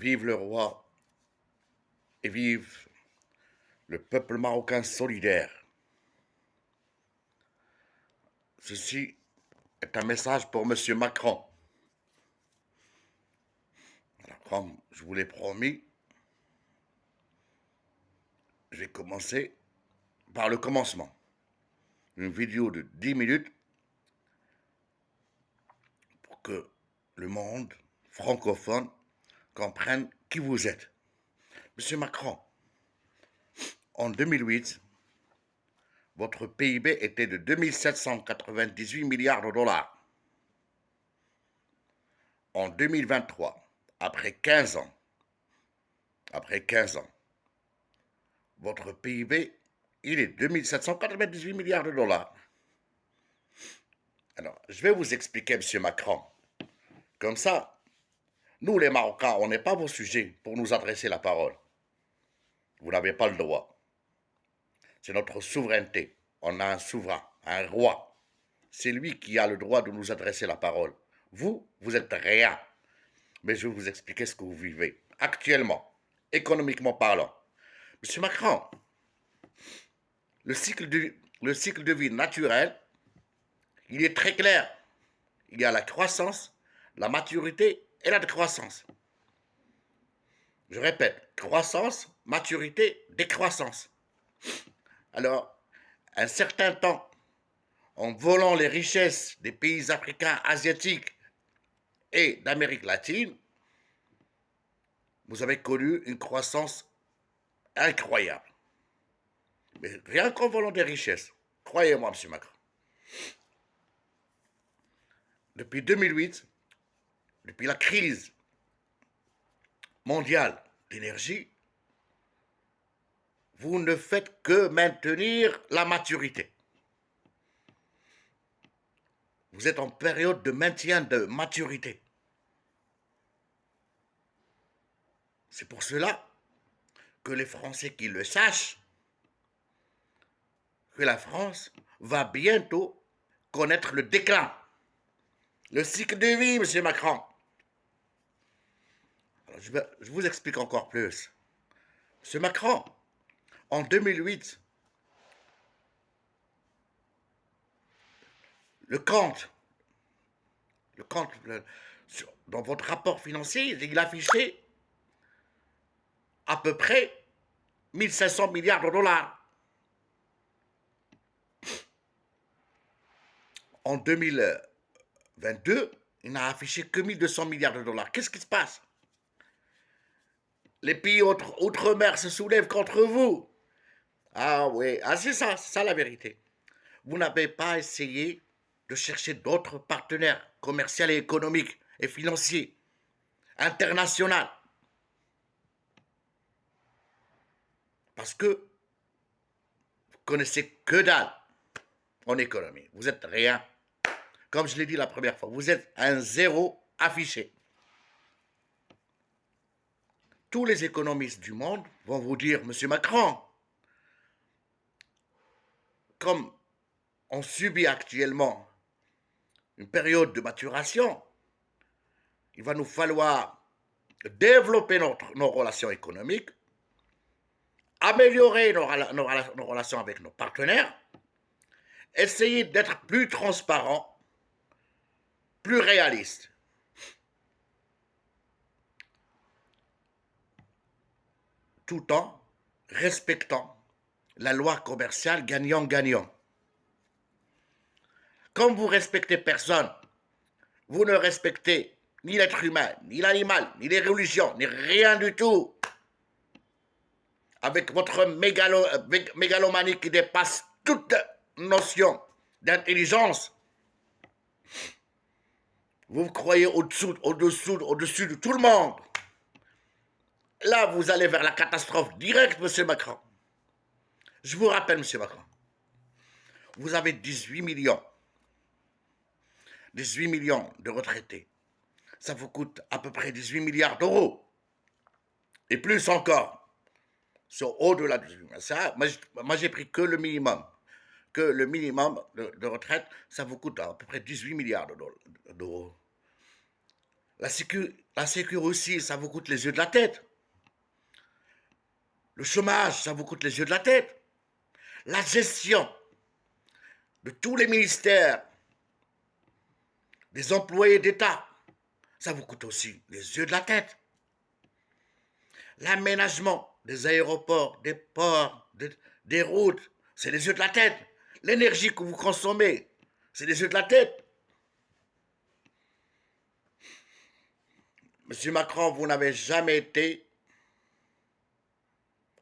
Vive le roi et vive le peuple marocain solidaire. Ceci est un message pour M. Macron. Alors, comme je vous l'ai promis, je vais commencer par le commencement. Une vidéo de 10 minutes pour que le monde francophone comprenne qui vous êtes. Monsieur Macron, en 2008, votre PIB était de 2798 milliards de dollars. En 2023, après 15 ans, votre PIB, il est 2798 milliards de dollars. Alors, je vais vous expliquer, monsieur Macron. Comme ça, nous les Marocains, on n'est pas vos sujets pour nous adresser la parole. Vous n'avez pas le droit. C'est notre souveraineté. On a un souverain, un roi. C'est lui qui a le droit de nous adresser la parole. Vous, vous êtes rien. Mais je vais vous expliquer ce que vous vivez actuellement, économiquement parlant. Monsieur Macron, le cycle de vie naturel, il est très clair. Il y a la croissance, la maturité et la décroissance. Je répète, croissance, maturité, décroissance. Alors, un certain temps, en volant les richesses des pays africains, asiatiques et d'Amérique latine, vous avez connu une croissance incroyable. Mais rien qu'en volant des richesses. Croyez-moi, M. Macron. Depuis 2008, depuis la crise mondiale d'énergie, vous ne faites que maintenir la maturité. Vous êtes en période de maintien de maturité. C'est pour cela que les Français qui le sachent, que la France va bientôt connaître le déclin. Le cycle de vie, M. Macron. Alors, je vous explique encore plus. M. Macron, en 2008, le compte, dans votre rapport financier, il affichait à peu près 1500 milliards de dollars. En 2022, il n'a affiché que 1200 milliards de dollars. Qu'est-ce qui se passe? Les pays outre-mer se soulèvent contre vous. Ah oui, c'est ça la vérité. Vous n'avez pas essayé de chercher d'autres partenaires commerciaux et économiques et financiers, internationaux. Parce que vous connaissez que dalle en économie. Vous êtes rien. Comme je l'ai dit la première fois, vous êtes un zéro affiché. Tous les économistes du monde vont vous dire, Monsieur Macron, comme on subit actuellement une période de maturation, il va nous falloir développer nos relations économiques, améliorer nos relations avec nos partenaires, essayer d'être plus transparent, plus réaliste. Tout en respectant la loi commerciale gagnant-gagnant. Comme vous respectez personne, vous ne respectez ni l'être humain, ni l'animal, ni les religions, ni rien du tout. Avec votre mégalomanie qui dépasse toute notion d'intelligence, vous vous croyez au-dessus de tout le monde. Là, vous allez vers la catastrophe directe, M. Macron. Je vous rappelle, M. Macron, vous avez 18 millions de retraités. Ça vous coûte à peu près 18 milliards d'euros. Et plus encore. Sur au-delà de ça, moi j'ai pris que le minimum. Que le minimum de retraite, ça vous coûte à peu près 18 milliards d'euros. La sécu aussi, ça vous coûte les yeux de la tête. Le chômage, ça vous coûte les yeux de la tête. La gestion de tous les ministères, des employés d'État, ça vous coûte aussi les yeux de la tête. L'aménagement des aéroports, des ports, des routes, c'est les yeux de la tête. L'énergie que vous consommez, c'est les yeux de la tête. Monsieur Macron, vous n'avez jamais été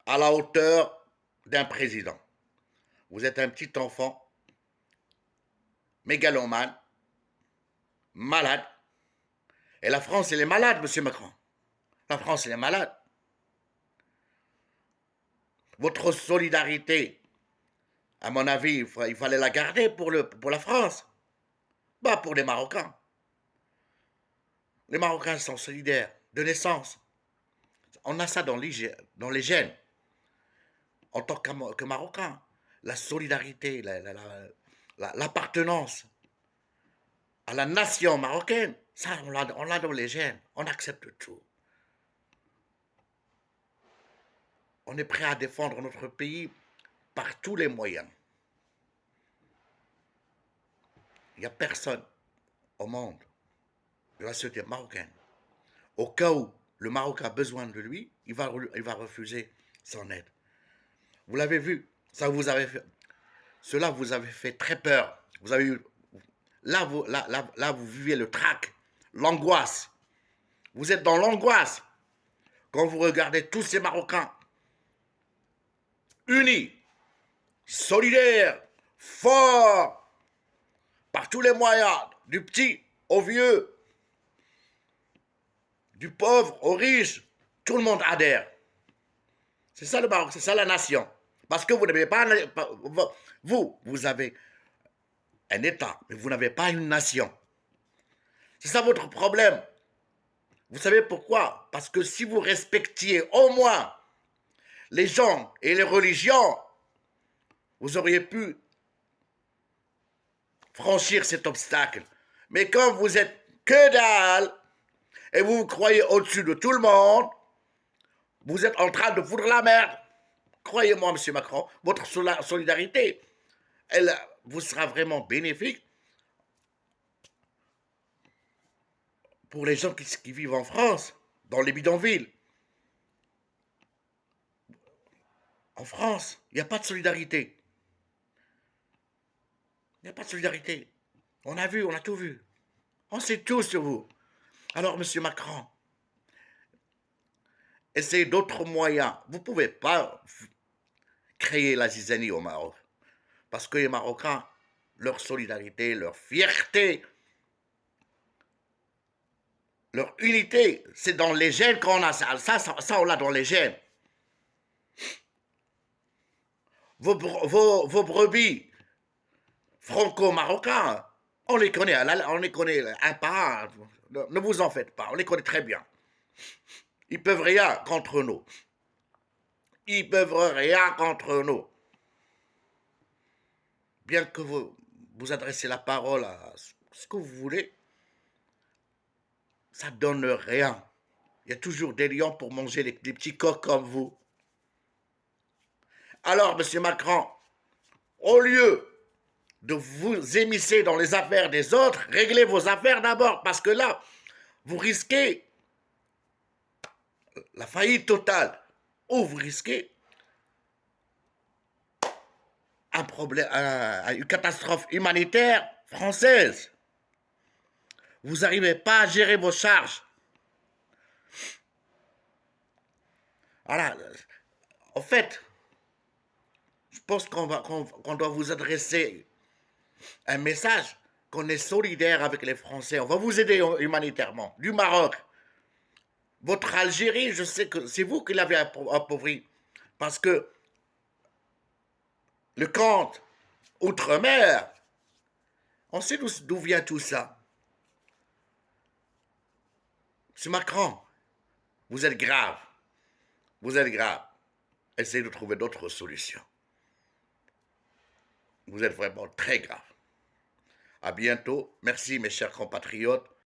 à la hauteur d'un président. Vous êtes un petit enfant, mégalomane, malade. Et la France, elle est malade, monsieur Macron. La France, elle est malade. Votre solidarité, à mon avis, il fallait la garder pour la France, pas pour les Marocains. Les Marocains sont solidaires de naissance. On a ça dans les gènes. En tant que Marocain, la solidarité, l'appartenance à la nation marocaine, ça, on l'a dans les gènes. On accepte tout. On est prêt à défendre notre pays par tous les moyens. Il n'y a personne au monde de la société marocaine. Au cas où le Maroc a besoin de lui, il va refuser son aide. Vous l'avez vu, cela vous avait fait très peur. Vous avez eu, là, vous vivez le trac, l'angoisse. Vous êtes dans l'angoisse quand vous regardez tous ces Marocains unis, solidaires, forts, par tous les moyens, du petit au vieux, du pauvre au riche, tout le monde adhère. C'est ça le Maroc, c'est ça la nation. Parce que vous n'avez pas, vous avez un État, mais vous n'avez pas une nation. C'est ça votre problème. Vous savez pourquoi? Parce que si vous respectiez au moins les gens et les religions, vous auriez pu franchir cet obstacle. Mais quand vous êtes que dalle et vous vous croyez au-dessus de tout le monde, vous êtes en train de foutre la merde. Croyez-moi, monsieur Macron, votre solidarité, elle vous sera vraiment bénéfique pour les gens qui vivent en France, dans les bidonvilles. En France, il n'y a pas de solidarité. Il n'y a pas de solidarité. On a vu, on a tout vu. On sait tout sur vous. Alors, monsieur Macron, essayez d'autres moyens. Vous ne pouvez pas créer la zizanie au Maroc. Parce que les Marocains, leur solidarité, leur fierté, leur unité, c'est dans les gènes qu'on a ça. Ça, on l'a dans les gènes. Vos brebis franco-marocains, on les connaît un par un. Ne vous en faites pas, on les connaît très bien. Ils peuvent rien contre nous. Ils peuvent rien contre nous. Bien que vous adressez la parole à ce que vous voulez, ça donne rien. Il y a toujours des lions pour manger des petits coqs comme vous. Alors, monsieur Macron, au lieu de vous émisser dans les affaires des autres, réglez vos affaires d'abord, parce que là, vous risquez la faillite totale, ou vous risquez un problème, une catastrophe humanitaire française. Vous n'arrivez pas à gérer vos charges. Voilà. En fait, je pense qu'on doit vous adresser un message qu'on est solidaire avec les Français. On va vous aider humanitairement. Du Maroc. Votre Algérie, je sais que c'est vous qui l'avez appauvri. Parce que le compte outre-mer, on sait d'où vient tout ça. Monsieur Macron, vous êtes grave. Vous êtes grave. Essayez de trouver d'autres solutions. Vous êtes vraiment très grave. À bientôt. Merci mes chers compatriotes.